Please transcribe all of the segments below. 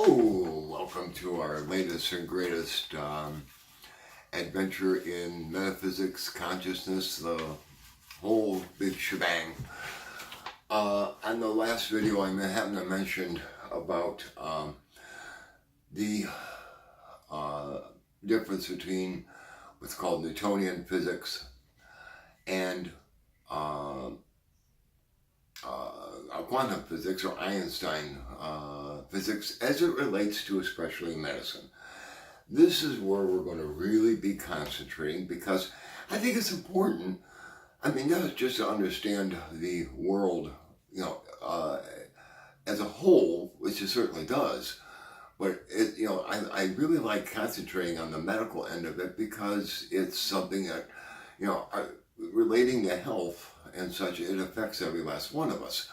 Hello, welcome to our latest and greatest adventure in metaphysics, consciousness, the whole big shebang. On the last video, I happened to mention about the difference between what's called Newtonian physics and quantum physics or Einstein physics as it relates to especially medicine. This is where we're going to really be concentrating because I think it's important. Not just to understand the world, as a whole, which it certainly does, but I really like concentrating on the medical end of it because it's something that, relating to health and such, it affects every last one of us.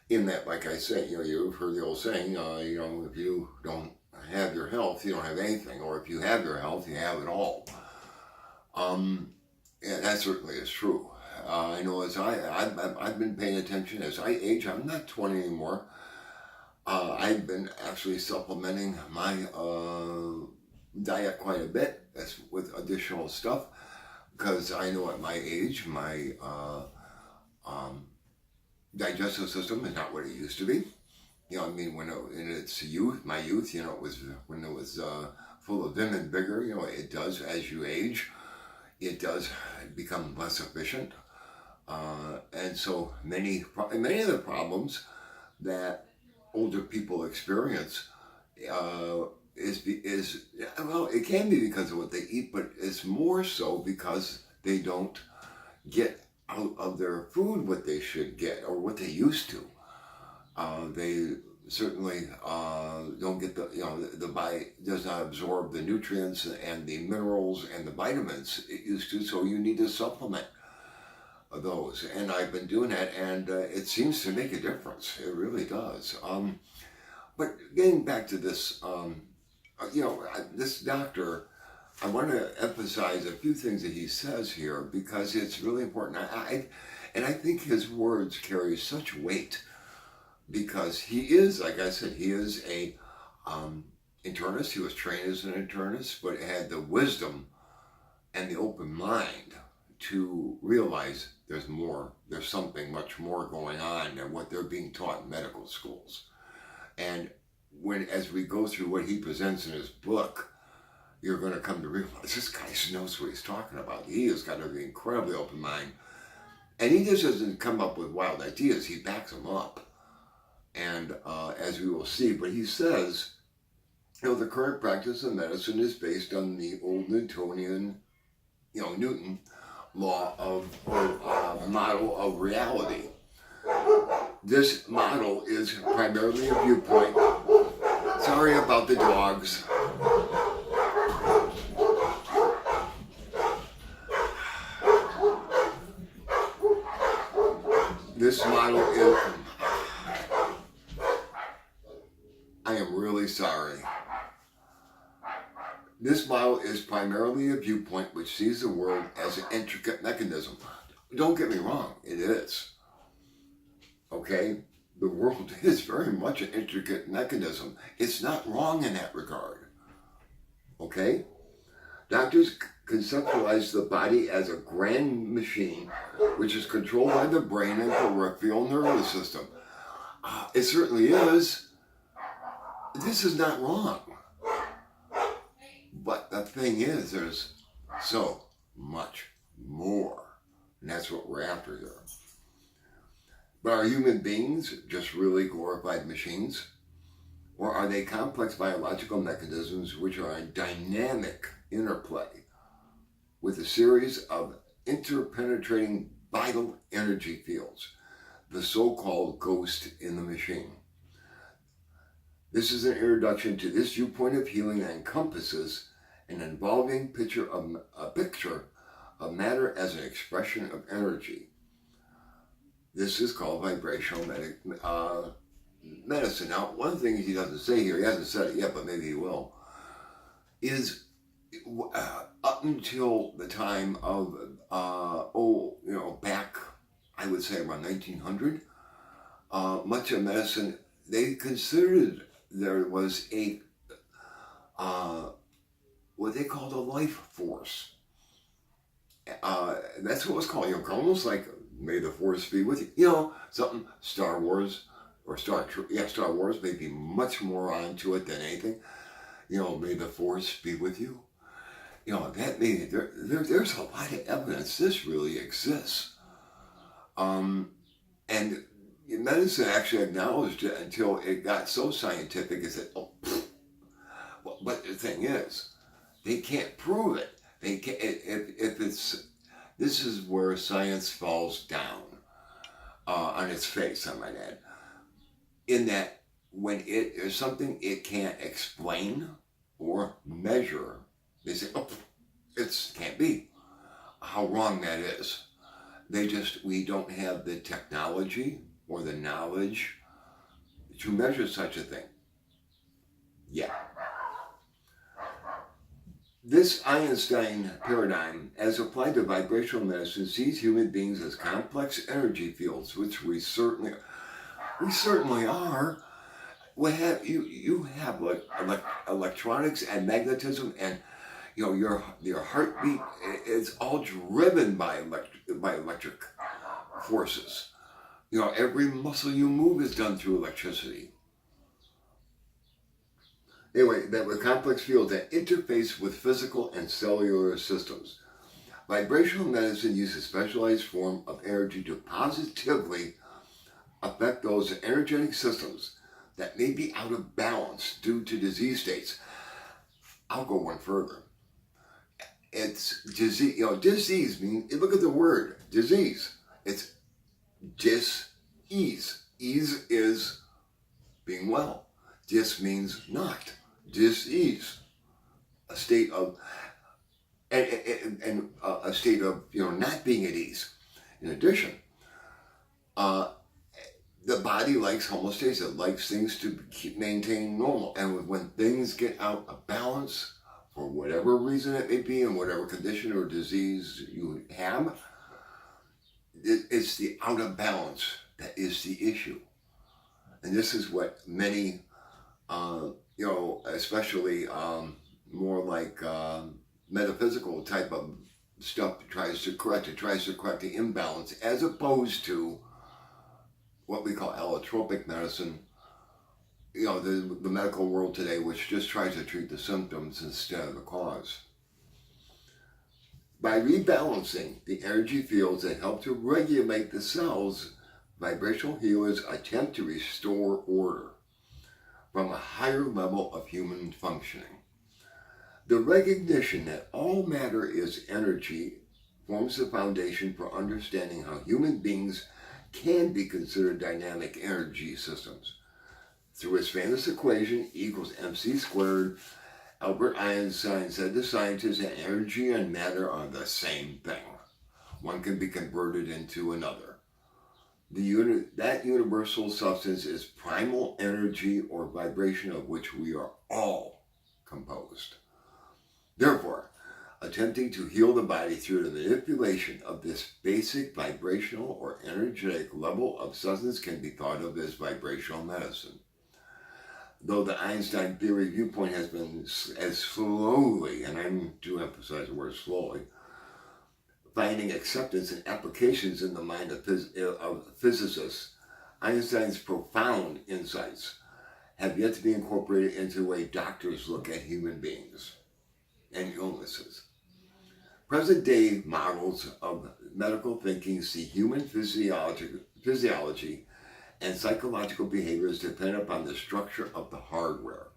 In that, like I say, you've heard the old saying, if you don't have your health, you don't have anything, or if you have your health, you have it all. And that certainly is true. I know as I've been paying attention as I age. I'm not 20 anymore. I've been actually supplementing my diet quite a bit with additional stuff because I know at my age, my digestive system is not what it used to be. When in its youth, my youth, it was when it was full of vim and vigor. It does as you age, it does become less efficient, and so many of the problems that older people experience is well, it can be because of what they eat, but it's more so because they don't get out of their food what they should get or what they used to. They certainly don't get the body does not absorb the nutrients and the minerals and the vitamins it used to, so you need to supplement those. And I've been doing that, and it seems to make a difference. It really does. But getting back to this, this doctor, I want to emphasize a few things that he says here because it's really important. I think his words carry such weight because he is, like I said, he is a internist. He was trained as an internist, but had the wisdom and the open mind to realize there's more. There's something much more going on than what they're being taught in medical schools. And as we go through what he presents in his book, you're going to come to realize this guy knows what he's talking about. He has got an incredibly open mind. And he just doesn't come up with wild ideas. He backs them up. And as we will see, but he says, the current practice of medicine is based on the old Newtonian, Newton law or model of reality. This model is primarily a viewpoint. Sorry about the dogs. This model is, I am really sorry. This model is primarily a viewpoint which sees the world as an intricate mechanism. Don't get me wrong, it is. Okay? The world is very much an intricate mechanism. It's not wrong in that regard. Okay? Doctors conceptualize the body as a grand machine which is controlled by the brain and peripheral nervous system. It certainly is. This is not wrong. But the thing is, there's so much more. And that's what we're after here. But are human beings just really glorified machines? Or are they complex biological mechanisms which are a dynamic interplay with a series of interpenetrating vital energy fields, the so-called ghost in the machine? This is an introduction to this viewpoint of healing that encompasses an involving picture of matter as an expression of energy. This is called vibrational medicine. Now, one thing he doesn't say here, he hasn't said it yet, but maybe he will, is up until the time of, back, I would say around 1900, much of medicine, they considered there was a what they called a life force. That's what it was called. Almost like "May the Force be with you." Something Star Wars or Star Wars may be much more onto it than anything. May the Force be with you. That means there's a lot of evidence this really exists. And medicine actually acknowledged it until it got so scientific it said, oh, pfft. But the thing is, they can't prove it. They can't, if it's, this is where science falls down on its face, I might add. In that when it is something it can't explain or measure, they say, oh, it can't be. How wrong that is. We don't have the technology or the knowledge to measure such a thing. Yeah. This Einstein paradigm, as applied to vibrational medicine, sees human beings as complex energy fields, which we certainly are. You have electronics and magnetism, and your heartbeat. It's all driven by electric forces. Every muscle you move is done through electricity. Anyway, that were complex fields that interface with physical and cellular systems. Vibrational medicine uses a specialized form of energy to positively affect those energetic systems that may be out of balance due to disease states. I'll go one further. It's disease. Disease means, look at the word, disease. It's dis-ease. Ease is being well. Dis means not. Dis-ease. A state of, and a state of, not being at ease. In addition, the body likes homeostasis. It likes things to maintain normal. And when things get out of balance, for whatever reason it may be, in whatever condition or disease you have, it's the out of balance that is the issue. And this is what many, especially more like metaphysical type of stuff tries to correct. It tries to correct the imbalance, as opposed to what we call allotropic medicine, the medical world today, which just tries to treat the symptoms instead of the cause. By rebalancing the energy fields that help to regulate the cells, vibrational healers attempt to restore order from a higher level of human functioning. The recognition that all matter is energy forms the foundation for understanding how human beings can be considered dynamic energy systems. Through his famous equation, E equals mc squared, Albert Einstein said to scientists that energy and matter are the same thing. One can be converted into another. That universal substance is primal energy or vibration of which we are all composed. Therefore, attempting to heal the body through the manipulation of this basic vibrational or energetic level of substance can be thought of as vibrational medicine. Though the Einstein theory viewpoint has been as slowly, and I do emphasize the word slowly, finding acceptance and applications in the mind of physicists, Einstein's profound insights have yet to be incorporated into the way doctors look at human beings and illnesses. Present-day models of medical thinking see human physiology and psychological behaviors depend upon the structure of the hardware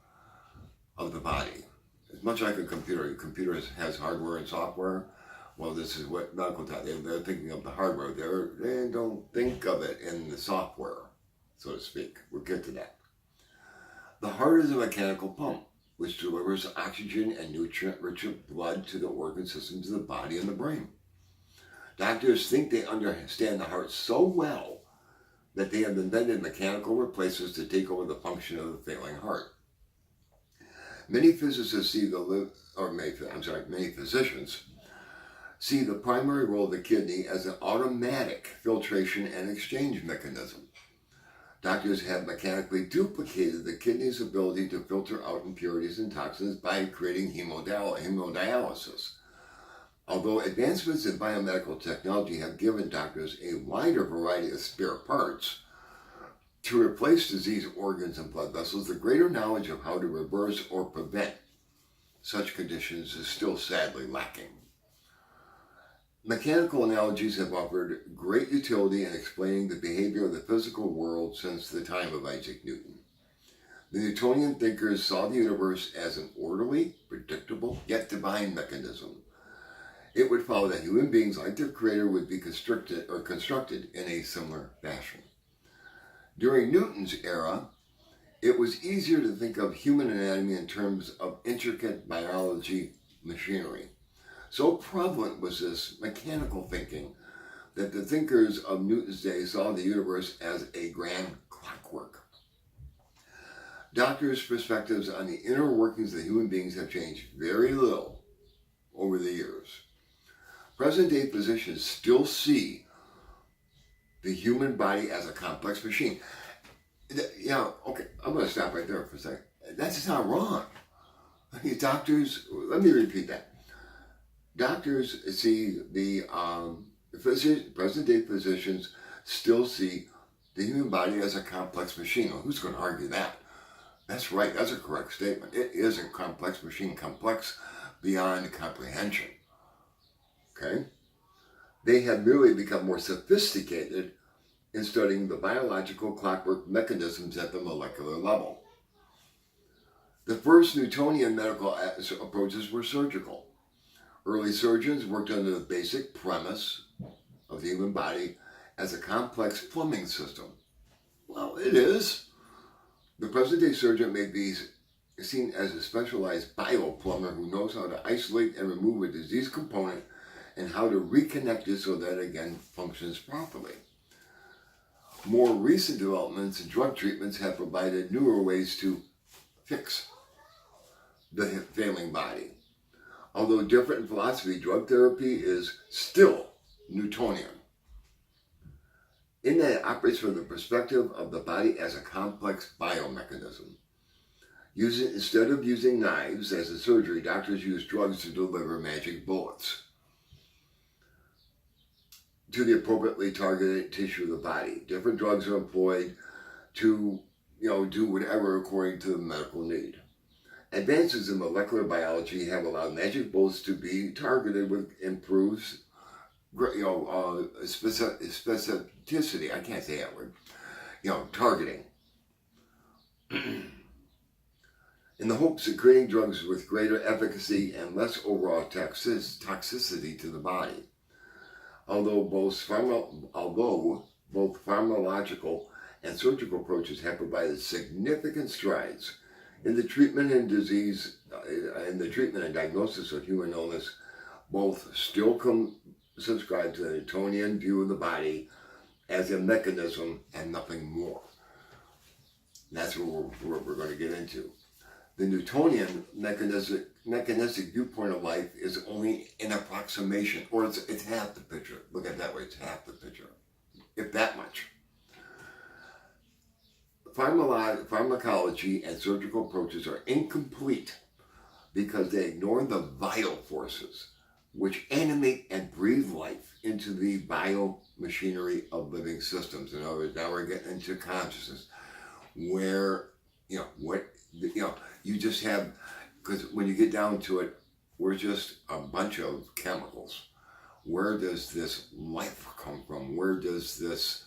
of the body. It's much like a computer. A computer has hardware and software. Well, this is what medical talk. They're thinking of the hardware. They don't think of it in the software, so to speak. We'll get to that. The heart is a mechanical pump which delivers oxygen and nutrient-rich blood to the organ systems of the body and the brain. Doctors think they understand the heart so well that they have invented mechanical replacements to take over the function of the failing heart. Many physicians see the primary role of the kidney as an automatic filtration and exchange mechanism. Doctors have mechanically duplicated the kidney's ability to filter out impurities and toxins by creating hemodialysis. Although advancements in biomedical technology have given doctors a wider variety of spare parts to replace diseased organs and blood vessels, the greater knowledge of how to reverse or prevent such conditions is still sadly lacking. Mechanical analogies have offered great utility in explaining the behavior of the physical world since the time of Isaac Newton. The Newtonian thinkers saw the universe as an orderly, predictable, yet divine mechanism. It would follow that human beings, like their creator, would be constructed in a similar fashion. During Newton's era, it was easier to think of human anatomy in terms of intricate biology machinery. So prevalent was this mechanical thinking that the thinkers of Newton's day saw the universe as a grand clockwork. Doctors' perspectives on the inner workings of human beings have changed very little over the years. Present-day physicians still see the human body as a complex machine. Okay, I'm going to stop right there for a second. That's not wrong. Doctors, let me repeat that. Doctors see the present-day physicians still see the human body as a complex machine. Well, who's going to argue that? That's right. That's a correct statement. It is a complex machine, complex beyond comprehension. Okay? They have merely become more sophisticated in studying the biological clockwork mechanisms at the molecular level. The first Newtonian medical approaches were surgical. Early surgeons worked under the basic premise of the human body as a complex plumbing system. Well, it is. The present-day surgeon may be seen as a specialized bioplumber who knows how to isolate and remove a diseased component and how to reconnect it so that it again functions properly. More recent developments in drug treatments have provided newer ways to fix the failing body. Although different in philosophy, drug therapy is still Newtonian, in that it operates from the perspective of the body as a complex biomechanism. Instead of using knives as in surgery, doctors use drugs to deliver magic bullets to the appropriately targeted tissue of the body. Different drugs are employed to, do whatever according to the medical need. Advances in molecular biology have allowed magic bullets to be targeted with improved, specificity. I can't say that word. Targeting. In the hopes of creating drugs with greater efficacy and less overall toxicity to the body. Although both pharmacological and surgical approaches have provided significant strides in the treatment and diagnosis of human illness, both still subscribe to the Newtonian view of the body as a mechanism and nothing more. And that's what we're going to get into. The Newtonian mechanistic viewpoint of life is only an approximation, or it's half the picture. Look at it that way, it's half the picture, if that much. Pharmacology and surgical approaches are incomplete because they ignore the vital forces which animate and breathe life into the biomachinery of living systems. In other words, now we're getting into consciousness, where you just have, because when you get down to it, we're just a bunch of chemicals. Where does this life come from? Where does this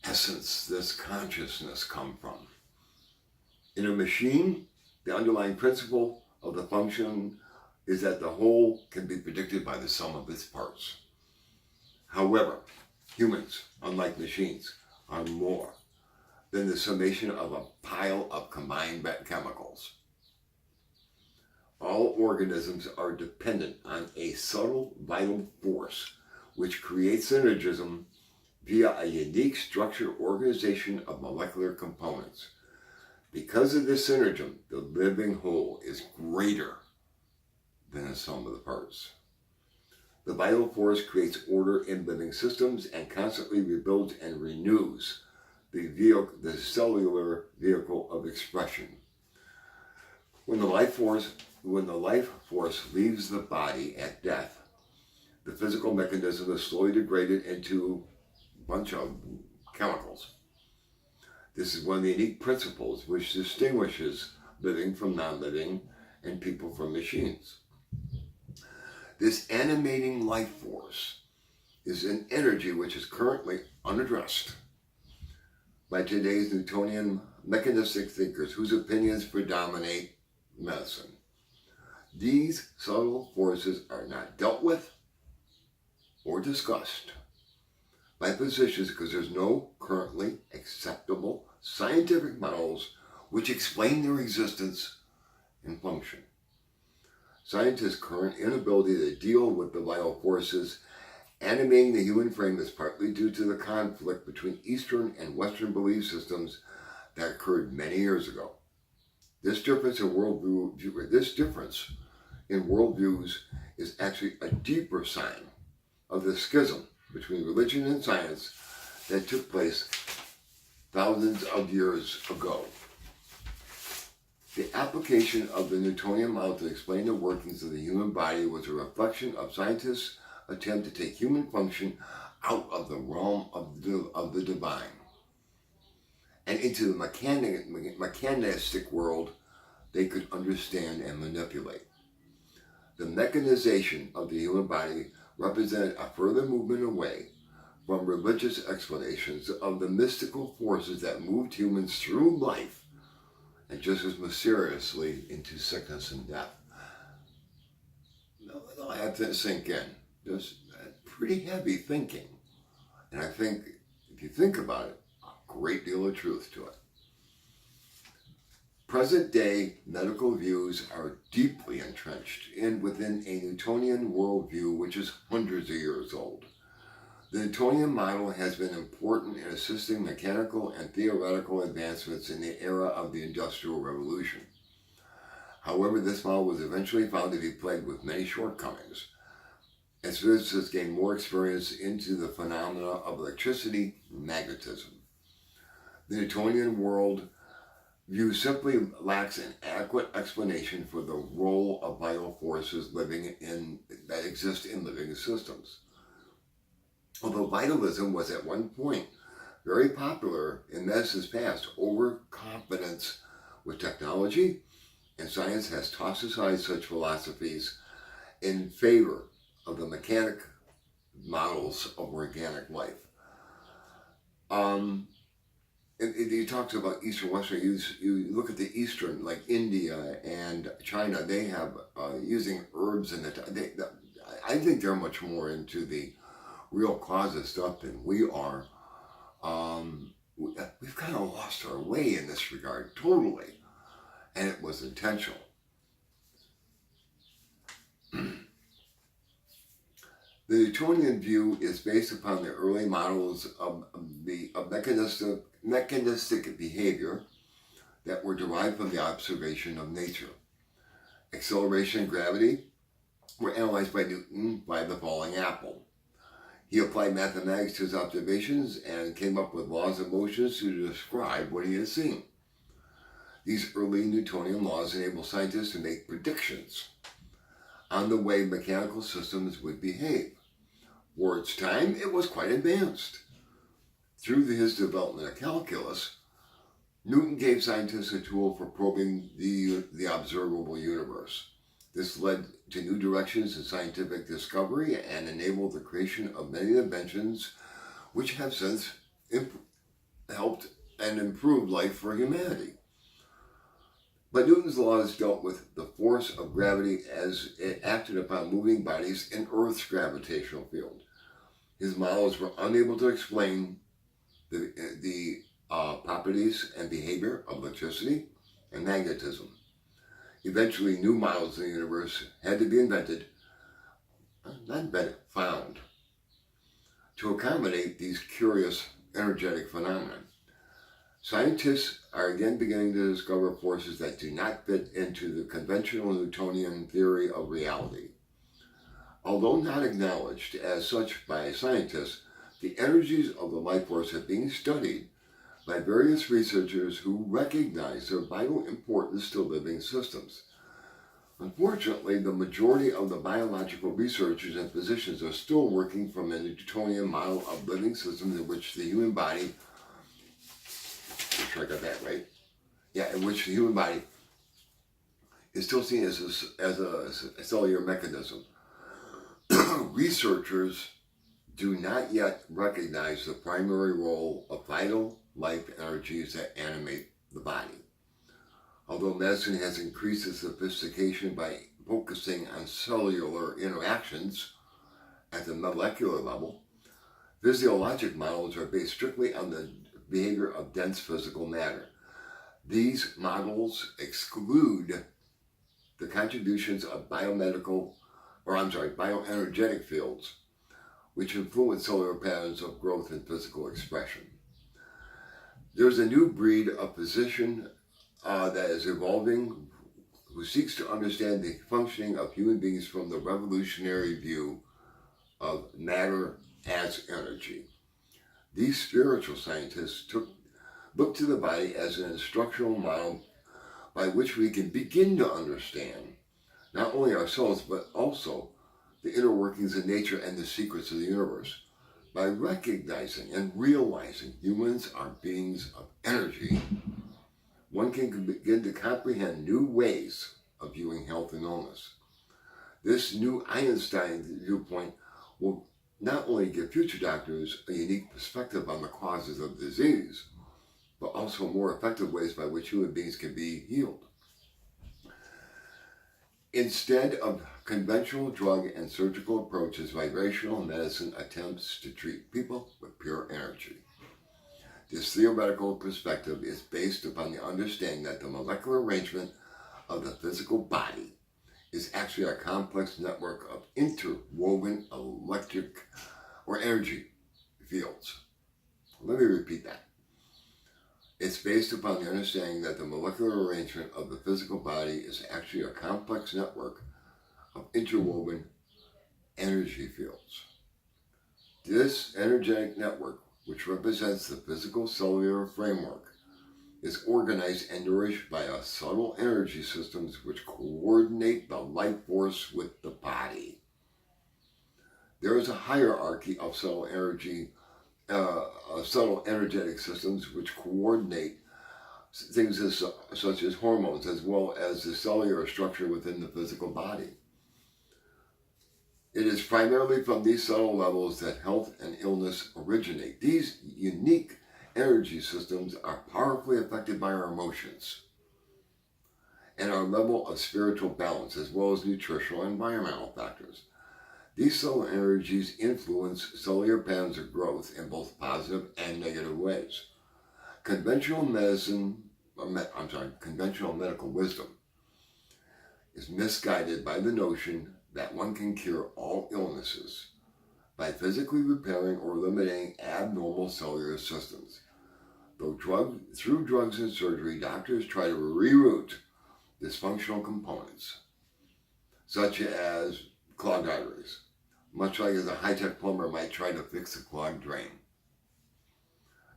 essence, this consciousness come from? In a machine, the underlying principle of the function is that the whole can be predicted by the sum of its parts. However, humans, unlike machines, are more than the summation of a pile of combined chemicals. All organisms are dependent on a subtle vital force which creates synergism via a unique structured organization of molecular components. Because of this synergism, the living whole is greater than the sum of the parts. The vital force creates order in living systems and constantly rebuilds and renews the cellular vehicle of expression. When the life force leaves the body at death, the physical mechanism is slowly degraded into a bunch of chemicals. This is one of the unique principles which distinguishes living from non-living and people from machines. This animating life force is an energy which is currently unaddressed by today's Newtonian mechanistic thinkers whose opinions predominate medicine. These subtle forces are not dealt with or discussed by physicians because there's no currently acceptable scientific models which explain their existence and function. Scientists' current inability to deal with the vital forces animating the human frame is partly due to the conflict between Eastern and Western belief systems that occurred many years ago. This difference in worldviews is actually a deeper sign of the schism between religion and science that took place thousands of years ago. The application of the Newtonian model to explain the workings of the human body was a reflection of scientists' attempt to take human function out of the realm of the divine and into the mechanistic world they could understand and manipulate. The mechanization of the human body represented a further movement away from religious explanations of the mystical forces that moved humans through life and just as mysteriously into sickness and death. I have to sink in. There's pretty heavy thinking. And I think, if you think about it, a great deal of truth to it. Present-day medical views are deeply entrenched within a Newtonian worldview which is hundreds of years old. The Newtonian model has been important in assisting mechanical and theoretical advancements in the era of the Industrial Revolution. However, this model was eventually found to be plagued with many shortcomings as physicists gained more experience into the phenomena of electricity and magnetism. The Newtonian world view simply lacks an adequate explanation for the role of vital forces that exist in living systems. Although vitalism was at one point very popular in medicine's past, overconfidence with technology and science has tossed aside such philosophies in favor of the mechanic models of organic life. You talked about Eastern, Western. You look at the Eastern, like India and China. They have using herbs and I think they're much more into the real cause of stuff than we are. We've kind of lost our way in this regard, totally, and it was intentional. The Newtonian view is based upon the early models of mechanistic behavior that were derived from the observation of nature. Acceleration and gravity were analyzed by Newton by the falling apple. He applied mathematics to his observations and came up with laws of motion to describe what he had seen. These early Newtonian laws enabled scientists to make predictions on the way mechanical systems would behave. For its time, it was quite advanced. Through his development of calculus, Newton gave scientists a tool for probing the observable universe. This led to new directions in scientific discovery and enabled the creation of many inventions which have since helped and improved life for humanity. But Newton's laws dealt with the force of gravity as it acted upon moving bodies in Earth's gravitational field. His models were unable to explain the properties and behavior of electricity and magnetism. Eventually, new models of the universe had to be found to accommodate these curious energetic phenomena. Scientists are again beginning to discover forces that do not fit into the conventional Newtonian theory of reality. Although not acknowledged as such by scientists, the energies of the life force are being studied by various researchers who recognize their vital importance to living systems. Unfortunately, the majority of the biological researchers and physicians are still working from a Newtonian model of living systems in which the human body, make sure I got that right, in which the human body is still seen as a cellular mechanism. Researchers do not yet recognize the primary role of vital life energies that animate the body. Although medicine has increased its sophistication by focusing on cellular interactions at the molecular level, physiologic models are based strictly on the behavior of dense physical matter. These models exclude the contributions of bioenergetic fields, which influence cellular patterns of growth and physical expression. There's a new breed of physician that is evolving who seeks to understand the functioning of human beings from the revolutionary view of matter as energy. These spiritual scientists look to the body as an instructional model by which we can begin to understand not only ourselves but also the inner workings of nature and the secrets of the universe. By recognizing and realizing humans are beings of energy, one can begin to comprehend new ways of viewing health and illness. This new Einstein viewpoint will not only give future doctors a unique perspective on the causes of disease, but also more effective ways by which human beings can be healed. Instead of conventional drug and surgical approaches, vibrational medicine attempts to treat people with pure energy. This theoretical perspective is based upon the understanding that the molecular arrangement of the physical body is actually a complex network of interwoven electric or energy fields. Let me repeat that. It's based upon the understanding that the molecular arrangement of the physical body is actually a complex network of interwoven energy fields. This energetic network, which represents the physical cellular framework, is organized and nourished by a subtle energy systems which coordinate the life force with the body. There is a hierarchy of subtle energetic systems which coordinate things such as hormones as well as the cellular structure within the physical body. It is primarily from these subtle levels that health and illness originate. These unique energy systems are powerfully affected by our emotions and our level of spiritual balance as well as nutritional and environmental factors. These subtle energies influence cellular patterns of growth in both positive and negative ways. Conventional medical wisdom is misguided by the notion that one can cure all illnesses by physically repairing or eliminating abnormal cellular systems. Through drugs and surgery, doctors try to reroute dysfunctional components, such as clogged arteries, much like as a high-tech plumber might try to fix a clogged drain.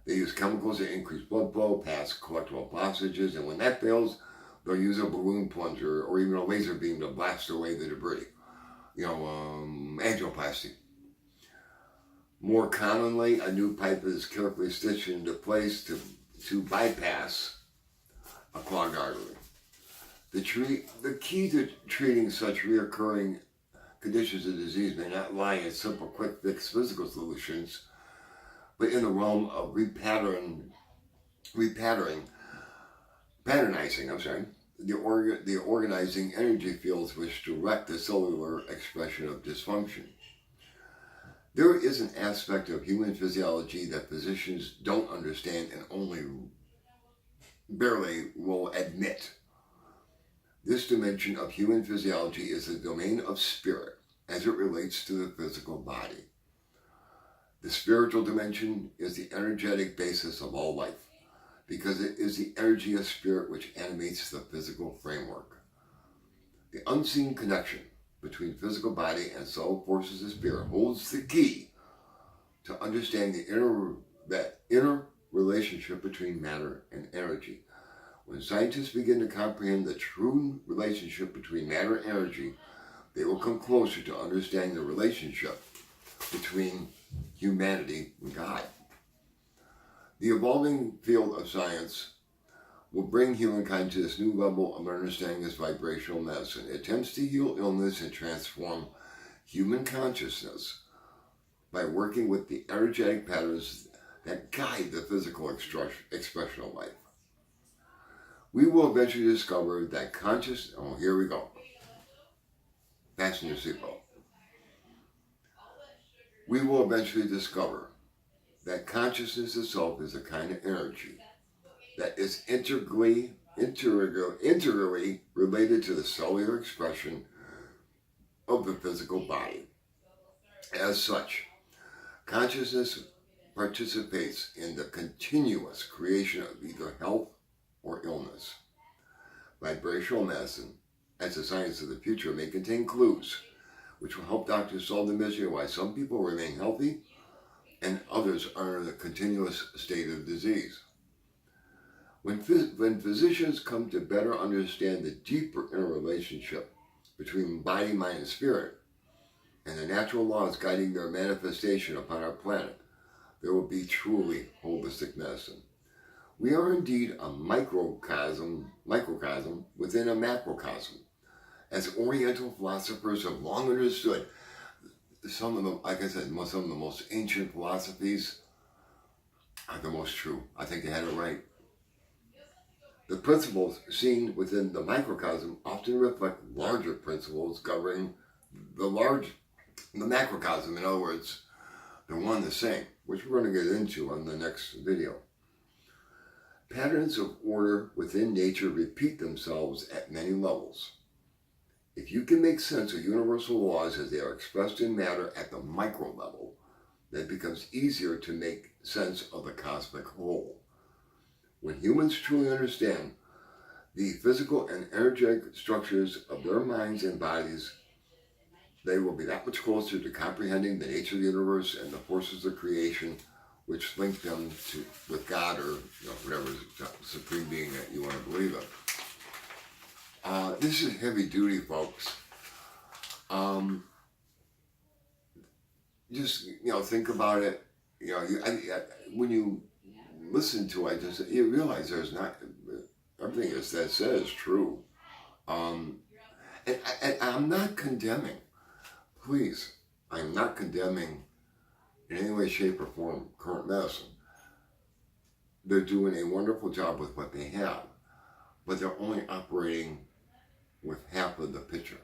They use chemicals that increase blood flow past collectible blockages, and when that fails, they'll use a balloon plunger or even a laser beam to blast away the debris. Angioplasty. More commonly, a new pipe is carefully stitched into place to bypass a clogged artery. The key to treating such recurring conditions of disease may not lie in simple, quick fix physical solutions, but in the realm of patternizing the organizing energy fields which direct the cellular expression of dysfunction. There is an aspect of human physiology that physicians don't understand and only barely will admit. This dimension of human physiology is the domain of spirit as it relates to the physical body. The spiritual dimension is the energetic basis of all life, because it is the energy of spirit which animates the physical framework. The unseen connection between physical body and soul forces of spirit holds the key to understand the inner relationship between matter and energy. When scientists begin to comprehend the true relationship between matter and energy, they will come closer to understanding the relationship between humanity and God. The evolving field of science will bring humankind to this new level of understanding as vibrational medicine. It attempts to heal illness and transform human consciousness by working with the energetic patterns that guide the physical expression of life. We will eventually discover that here we go. Fasten your seatbelt. We will eventually discover that consciousness itself is a kind of energy that is integrally related to the cellular expression of the physical body. As such, consciousness participates in the continuous creation of either health or illness. Vibrational medicine, as the science of the future, may contain clues which will help doctors solve the mystery of why some people remain healthy and others are in a continuous state of disease. When physicians come to better understand the deeper interrelationship between body, mind, and spirit, and the natural laws guiding their manifestation upon our planet, there will be truly holistic medicine. We are indeed a microcosm within a macrocosm. As Oriental philosophers have long understood, some of the most ancient philosophies are the most true. I think they had it right. The principles seen within the microcosm often reflect larger principles governing the macrocosm. In other words, they're one and the same, which we're going to get into on the next video. Patterns of order within nature repeat themselves at many levels. If you can make sense of universal laws as they are expressed in matter at the micro level, then it becomes easier to make sense of the cosmic whole. When humans truly understand the physical and energetic structures of their minds and bodies, they will be that much closer to comprehending the nature of the universe and the forces of creation which link them with God or whatever supreme being that you want to believe in. This is heavy duty, folks. Just think about it. When you listen to it, you realize there's not everything that says is true. And I'm not condemning. Please, I'm not condemning in any way, shape, or form current medicine. They're doing a wonderful job with what they have, but they're only operating with half of the picture.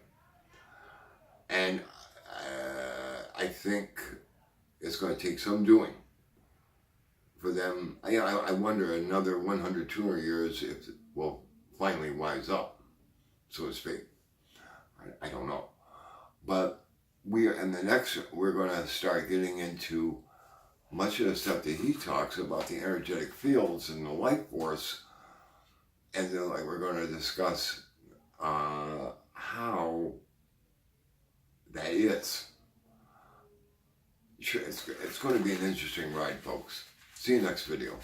And I think it's going to take some doing for them. I wonder another 100, 200 years if it will finally wise up, so to speak. I don't know. But we're going to start getting into much of the stuff that he talks about, the energetic fields and the life force. And then we're going to discuss how that is. It's going to be an interesting ride, folks. See you next video.